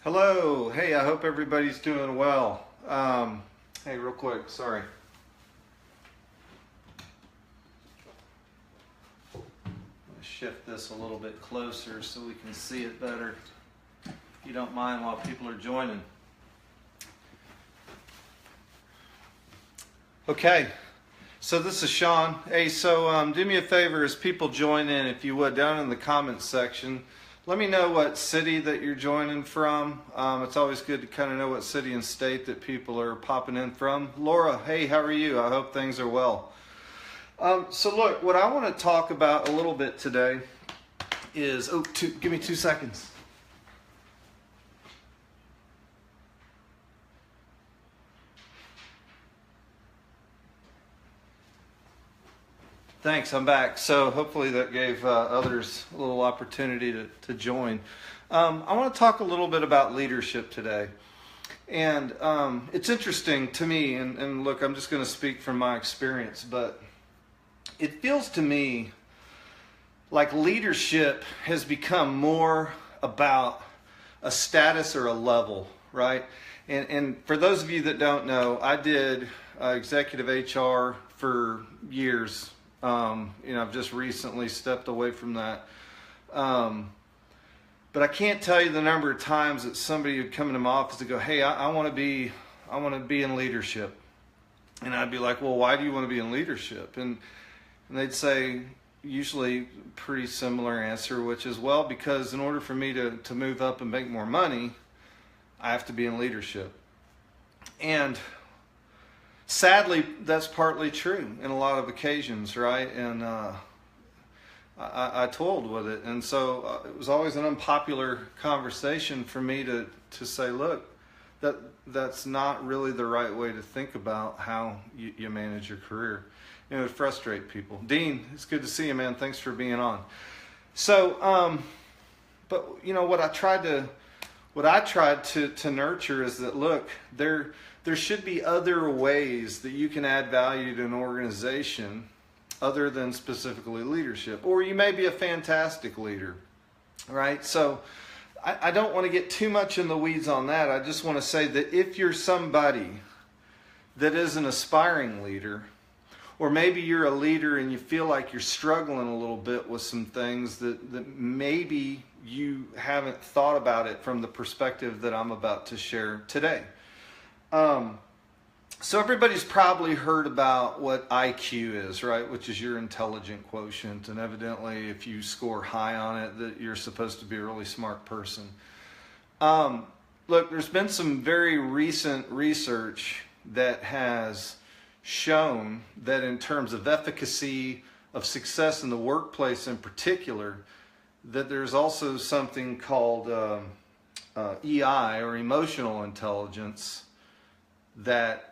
Hello. Hey, I hope everybody's doing well. Hey, real quick, sorry. I'm going to shift this a little bit closer so we can see it better. If you don't mind while people are joining. Okay. So this is Sean. Hey, so do me a favor as people join in, if you would, down in the comments section. Let me know what city that you're joining from. It's always good to kind of know what city and state that people are popping in from. Laura, hey, how are you? I hope things are well. So look, what I want to talk about a little bit today is, give me 2 seconds. Thanks, I'm back. So hopefully that gave others a little opportunity to join. I want to talk a little bit about leadership today. And it's interesting to me, and look, I'm just going to speak from my experience, but it feels to me like leadership has become more about a status or a level, right? And for those of you that don't know, I did executive HR for years. I've just recently stepped away from that. But I can't tell you the number of times that somebody would come into my office and go, "Hey, I want to be in leadership," and I'd be like, "Well, why do you want to be in leadership?" And they'd say, usually pretty similar answer, which is, well, because in order for me to move up and make more money, I have to be in leadership. And sadly, that's partly true in a lot of occasions, right? And I toiled with it. And so it was always an unpopular conversation for me to say, look, that's not really the right way to think about how you manage your career. It would frustrate people. Dean, it's good to see you, man. Thanks for being on. So, but what I tried to nurture is that, look, there should be other ways that you can add value to an organization other than specifically leadership. Or you may be a fantastic leader, right? So I don't want to get too much in the weeds on that. I just want to say that if you're somebody that is an aspiring leader, or maybe you're a leader and you feel like you're struggling a little bit with some things that maybe you haven't thought about it from the perspective that I'm about to share today. So everybody's probably heard about what IQ is, right? Which is your intelligent quotient. And evidently, if you score high on it, that you're supposed to be a really smart person. Look, there's been some very recent research that has shown that in terms of efficacy of success in the workplace in particular, that there's also something called EI, or emotional intelligence, that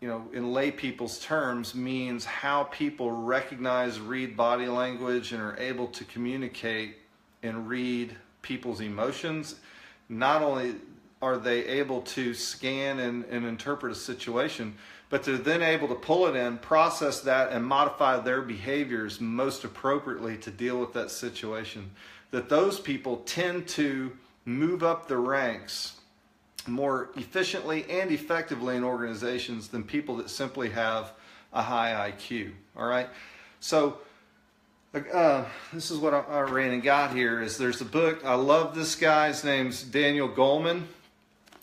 in lay people's terms means how people recognize, read body language, and are able to communicate and read people's emotions. Not only are they able to scan and interpret a situation, but they're then able to pull it in, process that, and modify their behaviors most appropriately to deal with that situation. That those people tend to move up the ranks more efficiently and effectively in organizations than people that simply have a high IQ. All right, so this is what I ran and got here. Is there's a book. I love this guy. His name's Daniel Goleman.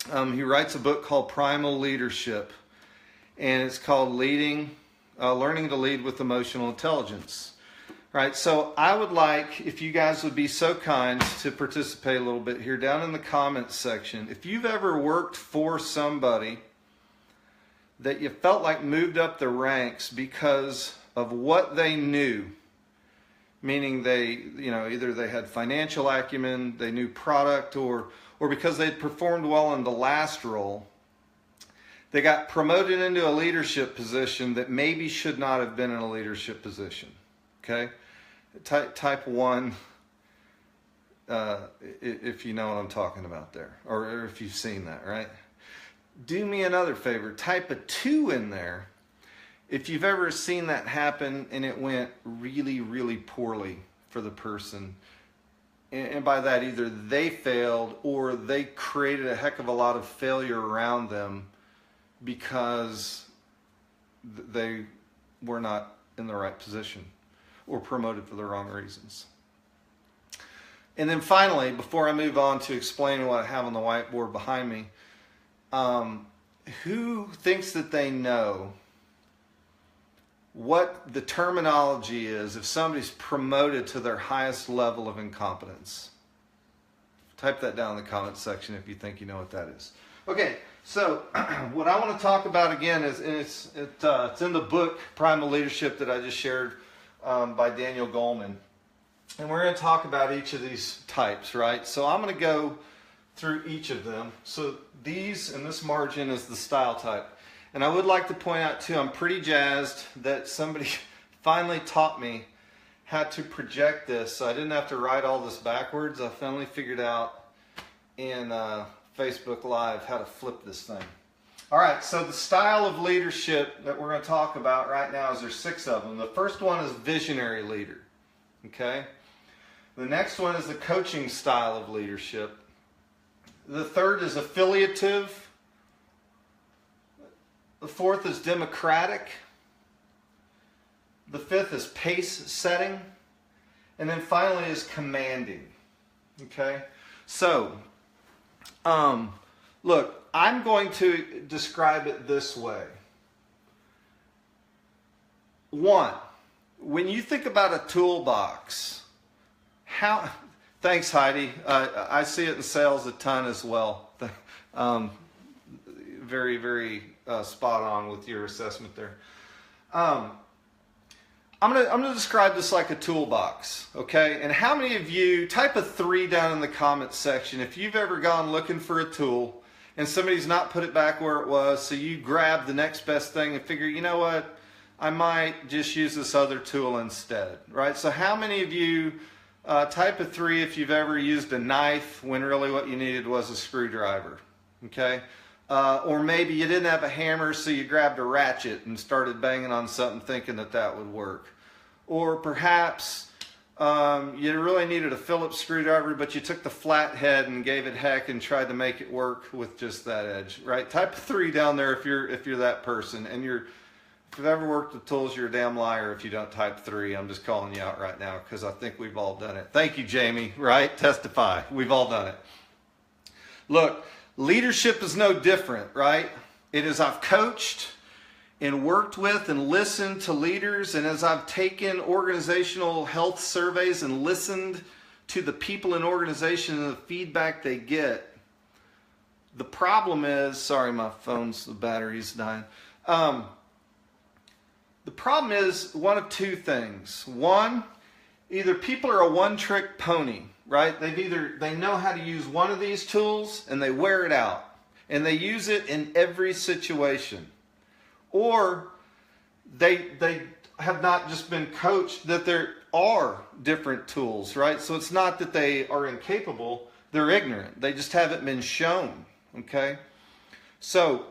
He writes a book called Primal Leadership, and it's called Learning to Lead with Emotional Intelligence. Right, so I would like, if you guys would be so kind to participate a little bit here down in the comments section. If you've ever worked for somebody that you felt like moved up the ranks because of what they knew, meaning they, either they had financial acumen, they knew product, or because they'd performed well in the last role, they got promoted into a leadership position that maybe should not have been in a leadership position. Okay, type 1, if you know what I'm talking about there, or if you've seen that, right? Do me another favor, type a 2 in there if you've ever seen that happen and it went really, really poorly for the person. and by that either they failed or they created a heck of a lot of failure around them because they were not in the right position or promoted for the wrong reasons. And then finally, before I move on to explaining what I have on the whiteboard behind me, who thinks that they know what the terminology is if somebody's promoted to their highest level of incompetence? Type that down in the comments section if you think you know what that is. Okay, so what I want to talk about again is, and it's in the book Primal Leadership that I just shared by Daniel Goleman. And we're going to talk about each of these types, right? So I'm going to go through each of them. So these and this margin is the style type. And I would like to point out too, I'm pretty jazzed that somebody finally taught me how to project this. So I didn't have to write all this backwards. I finally figured out in Facebook Live how to flip this thing. All right, so the style of leadership that we're going to talk about right now is there's 6 of them. The first one is visionary leader, okay? The next one is the coaching style of leadership. The third is affiliative. The fourth is democratic. The fifth is pace setting. And then finally is commanding. Okay? So, look, I'm going to describe it this way. 1, when you think about a toolbox, thanks Heidi, I see it in sales a ton as well. Very, very spot on with your assessment there. I'm gonna describe this like a toolbox, okay? And how many of you, type a 3 down in the comments section if you've ever gone looking for a tool and somebody's not put it back where it was, so you grab the next best thing and figure, you know what, I might just use this other tool instead, right? So how many of you type a 3 if you've ever used a knife when really what you needed was a screwdriver, okay? Or maybe you didn't have a hammer, so you grabbed a ratchet and started banging on something thinking that that would work. Or perhaps you really needed a Phillips screwdriver, but you took the flat head and gave it heck and tried to make it work with just that edge, right? Type a 3 down there if you're that person. And if you've ever worked with tools, you're a damn liar if you don't type 3. I'm just calling you out right now because I think we've all done it. Thank you, Jamie, right? Testify. We've all done it. Look, leadership is no different, right? It is I've coached and worked with and listened to leaders, and as I've taken organizational health surveys and listened to the people in organization and the feedback they get, the problem is, sorry, my the battery's dying. The problem is one of 2 things. 1, either people are a one-trick pony, right? They know how to use one of these tools and they wear it out and they use it in every situation. Or they have not just been coached that there are different tools, right? So it's not that they are incapable, they're ignorant. They just haven't been shown, okay? So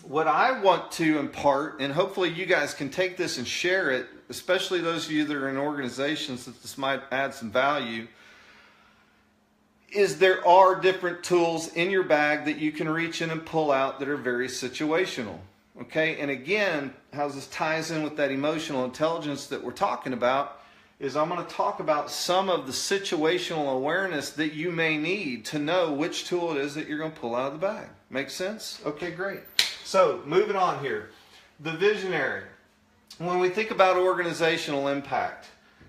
what I want to impart, and hopefully you guys can take this and share it, especially those of you that are in organizations that this might add some value, is there are different tools in your bag that you can reach in and pull out that are very situational. Okay, and again, how this ties in with that emotional intelligence that we're talking about is I'm going to talk about some of the situational awareness that you may need to know which tool it is that you're going to pull out of the bag. Make sense? Okay, great. So, moving on here. The visionary. When we think about organizational impact,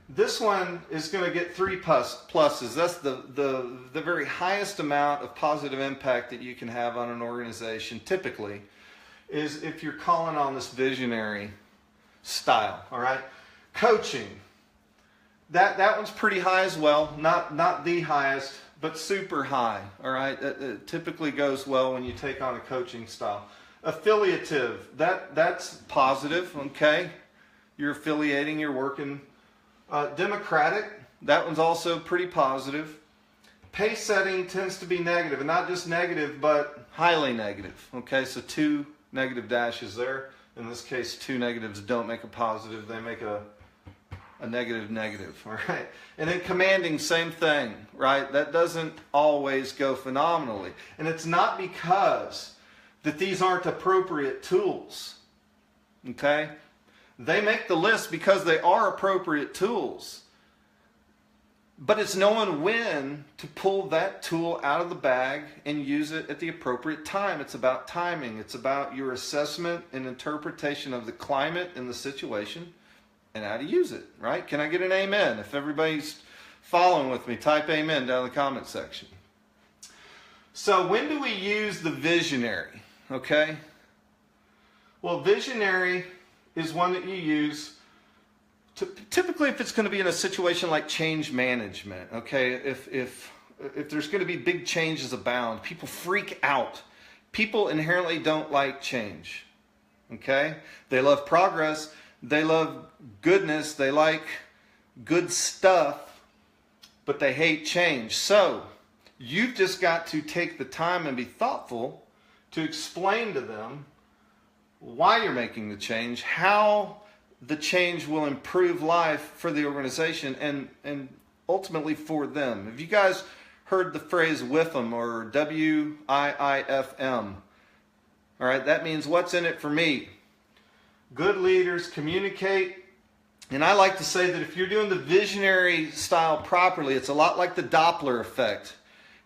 this one is going to get 3 pluses. That's the very highest amount of positive impact that you can have on an organization, typically, is if you're calling on this visionary style, all right? Coaching. That one's pretty high as well. Not the highest, but super high, all right? It typically goes well when you take on a coaching style. Affiliative. That's positive, okay? You're affiliating, you're working. Democratic. That one's also pretty positive. Pace setting tends to be negative, and not just negative, but highly negative, okay? So 2 negative dashes there. In this case, 2 negatives don't make a positive. They make a a negative negative, all right? And then commanding, same thing, right? That doesn't always go phenomenally. And it's not because that these aren't appropriate tools, okay? They make the list because they are appropriate tools. But it's knowing when to pull that tool out of the bag and use it at the appropriate time. It's about timing. It's about your assessment and interpretation of the climate and the situation and how to use it, right? Can I get an amen? If everybody's following with me, type amen down in the comment section. So when do we use the visionary, okay? Well, visionary is one that you use typically if it's going to be in a situation like change management, okay? If there's going to be big changes abound, people freak out. People inherently don't like change, okay? They love progress. They love goodness. They like good stuff, but they hate change. So you've just got to take the time and be thoughtful to explain to them why you're making the change, how the change will improve life for the organization and ultimately for them. Have you guys heard the phrase WIFM or WIIFM? All right, that means what's in it for me. Good leaders communicate. And I like to say that if you're doing the visionary style properly, it's a lot like the Doppler effect.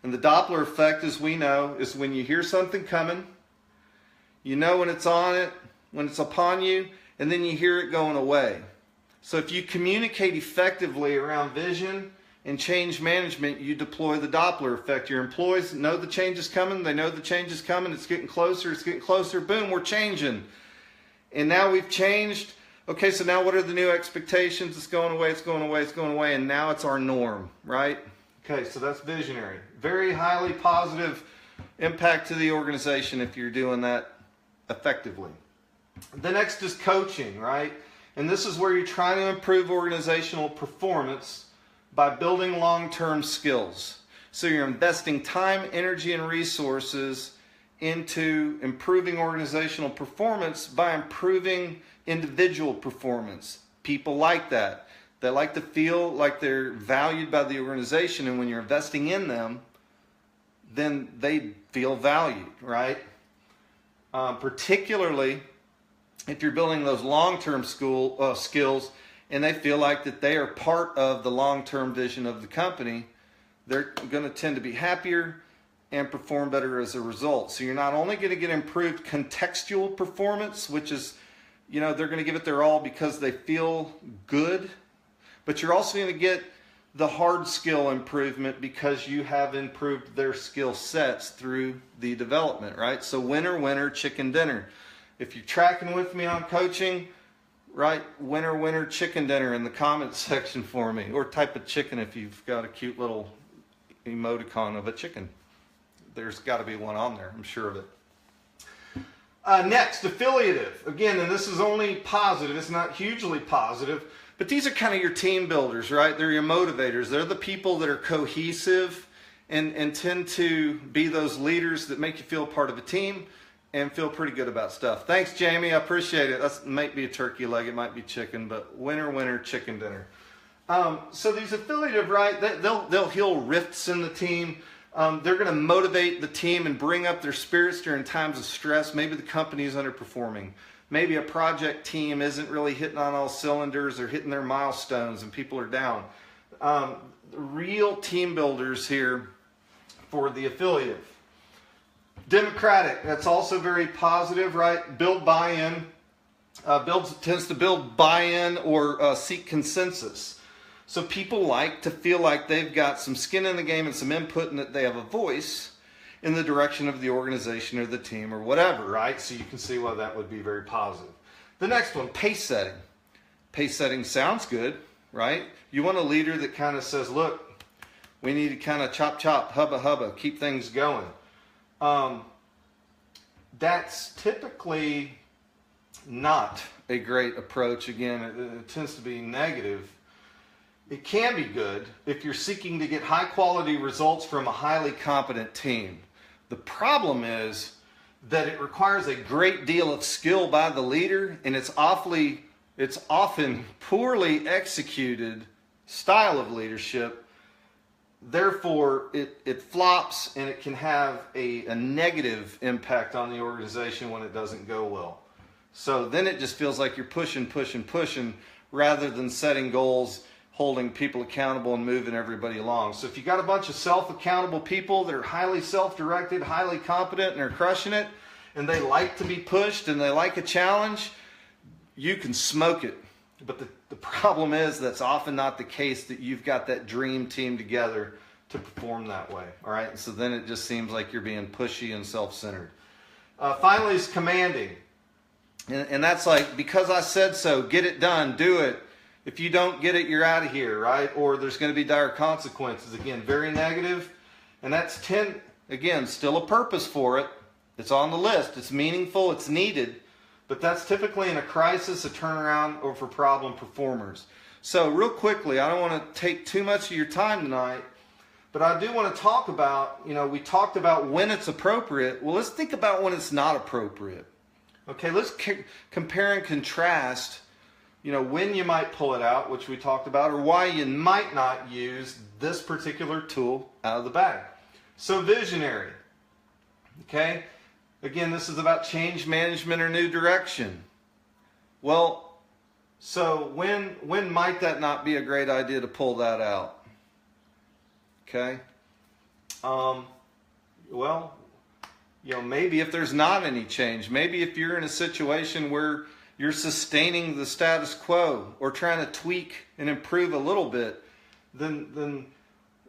And the Doppler effect, as we know, is when you hear something coming, you know when it's on it, when it's upon you, and then you hear it going away. So if you communicate effectively around vision and change management, you deploy the Doppler effect. Your employees know the change is coming. They know the change is coming. It's getting closer. It's getting closer. Boom, we're changing. And now we've changed. Okay, so now what are the new expectations? It's going away, it's going away, it's going away, and now it's our norm, right? Okay, so that's visionary. Very highly positive impact to the organization if you're doing that effectively. The next is coaching, right? And this is where you're trying to improve organizational performance by building long-term skills. So you're investing time, energy, and resources into improving organizational performance by improving individual performance. People like that. They like to feel like they're valued by the organization, and when you're investing in them, then they feel valued, right? Particularly if you're building those long-term skills and they feel like that they are part of the long-term vision of the company, they're going to tend to be happier and perform better as a result. So you're not only going to get improved contextual performance, which is, you know, they're going to give it their all because they feel good, but you're also going to get the hard skill improvement because you have improved their skill sets through the development, right? So winner, winner, chicken dinner. If you're tracking with me on coaching, write winner, winner, chicken dinner in the comments section for me, or type of chicken if you've got a cute little emoticon of a chicken. There's got to be one on there, I'm sure of it. Next, affiliative. Again, and this is only positive, it's not hugely positive, but these are kind of your team builders, right? They're your motivators. They're the people that are cohesive and tend to be those leaders that make you feel part of a team and feel pretty good about stuff. Thanks, Jamie. I appreciate it. That might be a turkey leg. It might be chicken, but winner, winner, chicken dinner. So these affiliative, right, they'll heal rifts in the team. They're going to motivate the team and bring up their spirits during times of stress. Maybe the company is underperforming. Maybe a project team isn't really hitting on all cylinders or hitting their milestones and people are down. Real team builders here for the affiliative. Democratic, that's also very positive, right? Build buy-in. Tends to build buy-in or seek consensus. So people like to feel like they've got some skin in the game and some input and that they have a voice in the direction of the organization or the team or whatever, right? So you can see why that would be very positive. The next one, pace setting. Pace setting sounds good, right? You want a leader that kind of says, look, we need to kind of chop, chop, hubba, hubba, keep things going. That's typically not a great approach. Again, it tends to be negative. It can be good if you're seeking to get high quality results from a highly competent team. The problem is that it requires a great deal of skill by the leader, and it's awfully It's often poorly executed style of leadership. Therefore, it flops, and it can have a negative impact on the organization when it doesn't go well. So then it just feels like you're pushing rather than setting goals, holding people accountable, and moving everybody along. So if you got a bunch of self-accountable people that are highly self-directed, highly competent, and are crushing it, and they like to be pushed and they like a challenge, you can smoke it. But the problem is that's often not the case, that you've got that dream team together to perform that way. All right, and so then it just seems like you're being pushy and self-centered. Finally is commanding. And that's like, because I said so, get it done, do it. If you don't get it, you're out of here, right? Or there's going to be dire consequences. Again, very negative. And that's again, still a purpose for it. It's on the list. It's meaningful. It's needed. But that's typically in a crisis, a turnaround, or for problem performers. So real quickly, I don't want to take too much of your time tonight, but I do want to talk about, we talked about when it's appropriate. Well, let's think about when it's not appropriate. Okay, let's compare and contrast, when you might pull it out, which we talked about, or why you might not use this particular tool out of the bag. So visionary. Okay, again, this is about change management or new direction. Well, so when might that not be a great idea to pull that out? Okay, well, maybe if there's not any change, maybe if you're in a situation where you're sustaining the status quo or trying to tweak and improve a little bit, then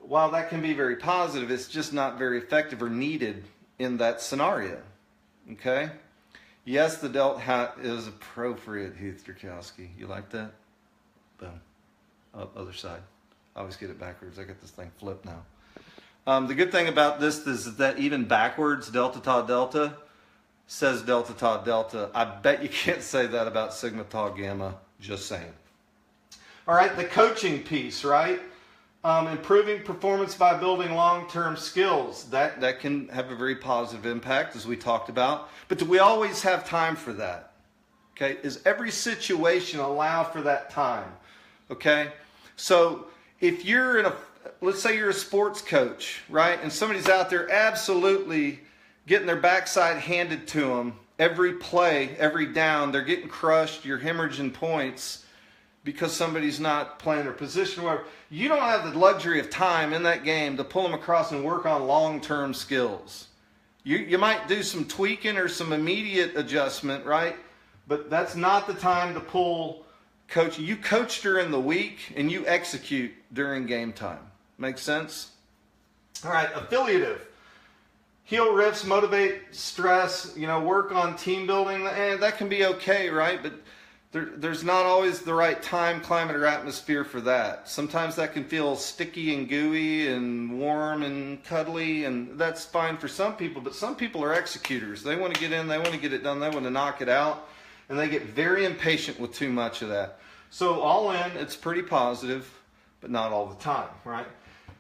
while that can be very positive, it's just not very effective or needed in that scenario. Okay? Yes, the Delt hat is appropriate, Heath Drukowski. You like that? Boom. Other side. I always get it backwards. I got this thing flipped now. The good thing about this is that even backwards, delta tau delta says delta tau delta. I bet you can't say that about sigma tau gamma. Just saying. All right, the coaching piece, right? Improving performance by building long-term skills. That can have a very positive impact, as we talked about. But do we always have time for that? Okay, is every situation allow for that time? Okay, so if you're let's say you're a sports coach, right? And somebody's out there absolutely getting their backside handed to them every play, every down. They're getting crushed. You're hemorrhaging points because somebody's not playing their position. Whatever. You don't have the luxury of time in that game to pull them across and work on long-term skills. You might do some tweaking or some immediate adjustment, right? But that's not the time to pull coaching. You coach during the week and you execute during game time. Make sense? All right, affiliative. Heal riffs, motivate, stress, work on team building. And that can be okay, right? But there's not always the right time, climate, or atmosphere for that. Sometimes that can feel sticky and gooey and warm and cuddly, and that's fine for some people. But some people are executors. They want to get in, they want to get it done, they want to knock it out, and they get very impatient with too much of that. So all in, it's pretty positive, but not all the time, right?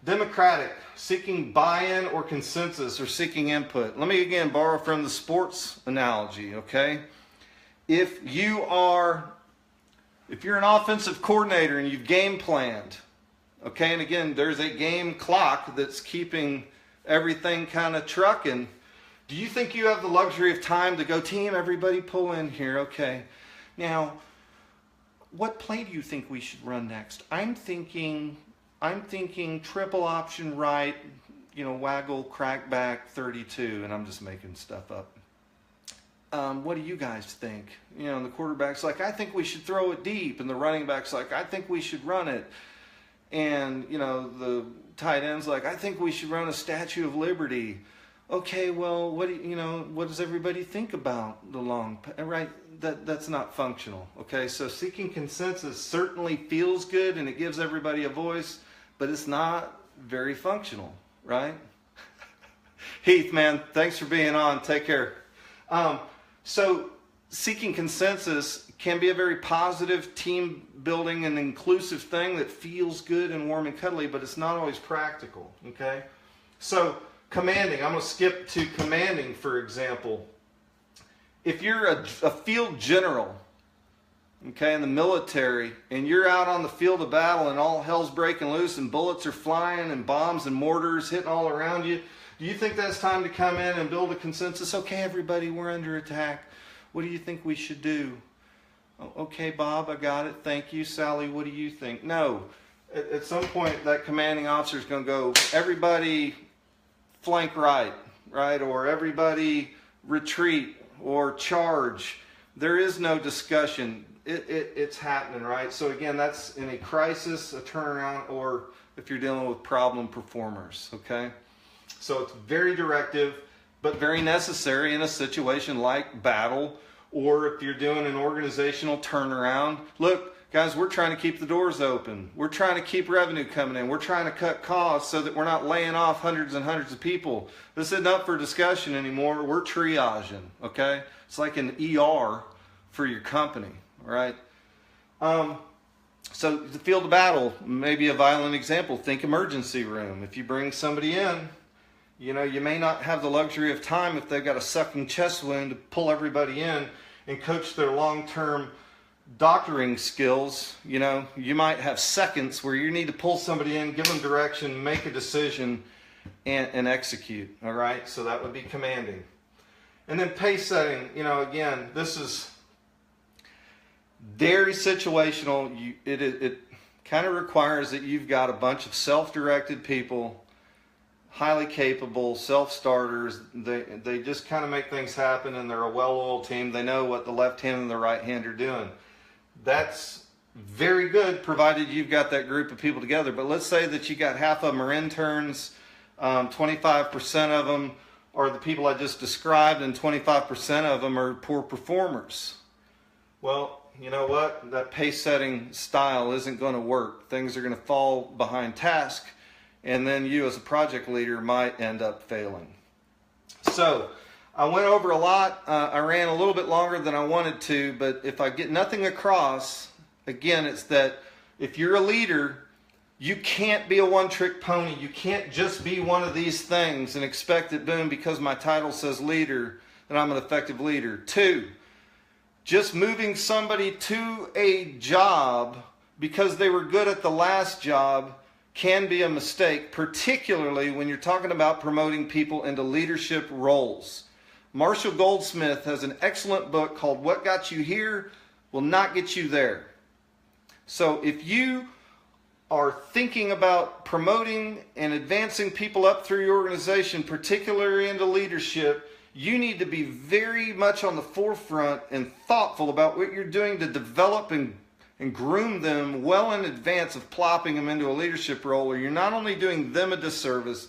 Democratic, seeking buy-in or consensus or seeking input. Let me again borrow from the sports analogy, okay? If you're an offensive coordinator and you've game planned, okay, and again, there's a game clock that's keeping everything kind of trucking, do you think you have the luxury of time to go, team, everybody pull in here, okay? Now, what play do you think we should run next? I'm thinking triple option right, waggle, crack back, 32, and I'm just making stuff up. What do you guys think? And the quarterback's like, I think we should throw it deep, and the running back's like, I think we should run it. And, the tight end's like, I think we should run a Statue of Liberty. Okay, well, what does everybody think about the long, right? That's not functional, okay? So seeking consensus certainly feels good and it gives everybody a voice, but it's not very functional, right? Heath, man, thanks for being on. Take care. So seeking consensus can be a very positive team building and inclusive thing that feels good and warm and cuddly, but it's not always practical, okay? So commanding, I'm going to skip to commanding, for example. If you're a field general, okay, in the military, and you're out on the field of battle and all hell's breaking loose and bullets are flying and bombs and mortars hitting all around you, do you think that's time to come in and build a consensus? Okay, everybody, we're under attack. What do you think we should do? Oh, okay, Bob, I got it. Thank you. Sally, what do you think? No. At some point, that commanding officer is going to go, everybody flank right, or everybody retreat or charge. There is no discussion. It's happening, right? So again, that's in a crisis, a turnaround, or if you're dealing with problem performers, okay? So it's very directive, but very necessary in a situation like battle, or if you're doing an organizational turnaround. Look, guys, we're trying to keep the doors open. We're trying to keep revenue coming in. We're trying to cut costs so that we're not laying off hundreds and hundreds of people. This isn't up for discussion anymore. We're triaging, okay? It's like an ER for your company, all right? So the field of battle, maybe a violent example. Think emergency room. If you bring somebody in, you know, you may not have the luxury of time if they've got a sucking chest wound to pull everybody in and coach their long-term doctoring skills. You know, you might have seconds where you need to pull somebody in, give them direction, make a decision, and execute, all right? So that would be commanding. And then pace setting, you know, again, this is very situational. It kind of requires that you've got a bunch of self-directed people, highly capable, self-starters. They just kind of make things happen, and they're a well-oiled team. They know what the left hand and the right hand are doing. That's very good, provided you've got that group of people together. But let's say that you got half of them are interns, 25% of them are the people I just described, and 25% of them are poor performers. Well, you know what? That pace-setting style isn't going to work. Things are going to fall behind task, and then you as a project leader might end up failing. So I went over a lot. I ran a little bit longer than I wanted to, but if I get nothing across, again, it's that if you're a leader, you can't be a one-trick pony. You can't just be one of these things and expect that, boom, because my title says leader, that I'm an effective leader. 2, just moving somebody to a job because they were good at the last job can be a mistake, particularly when you're talking about promoting people into leadership roles. Marshall Goldsmith has an excellent book called What Got You Here Will Not Get You There. So if you are thinking about promoting and advancing people up through your organization, particularly into leadership, you need to be very much on the forefront and thoughtful about what you're doing to develop and groom them well in advance of plopping them into a leadership role, or you're not only doing them a disservice,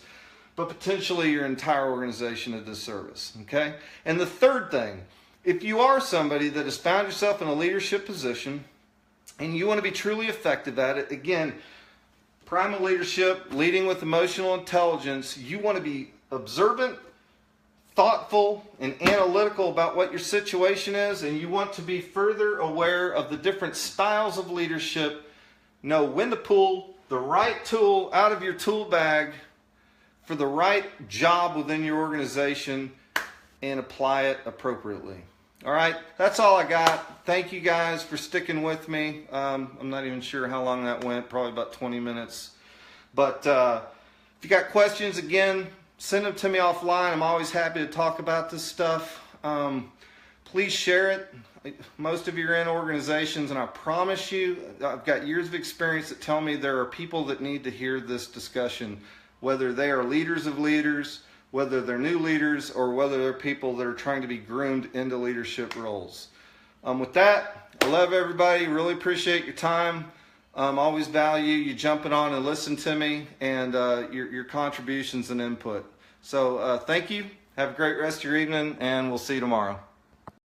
but potentially your entire organization a disservice, okay? And the third thing, if you are somebody that has found yourself in a leadership position and you want to be truly effective at it, again, primal leadership, leading with emotional intelligence, you want to be observant, thoughtful, and analytical about what your situation is, and you want to be further aware of the different styles of leadership, know when to pull the right tool out of your tool bag for the right job within your organization and apply it appropriately. All right, that's all I got. Thank you guys for sticking with me. I'm not even sure how long that went, probably about 20 minutes. But if you got questions, again, send them to me offline. I'm always happy to talk about this stuff. Please share it. Most of you are in organizations, and I promise you, I've got years of experience that tell me there are people that need to hear this discussion, whether they are leaders of leaders, whether they're new leaders, or whether they're people that are trying to be groomed into leadership roles. With that, I love everybody. Really appreciate your time. Always value you jumping on and listen to me, and your contributions and input. So thank you. Have a great rest of your evening, and we'll see you tomorrow.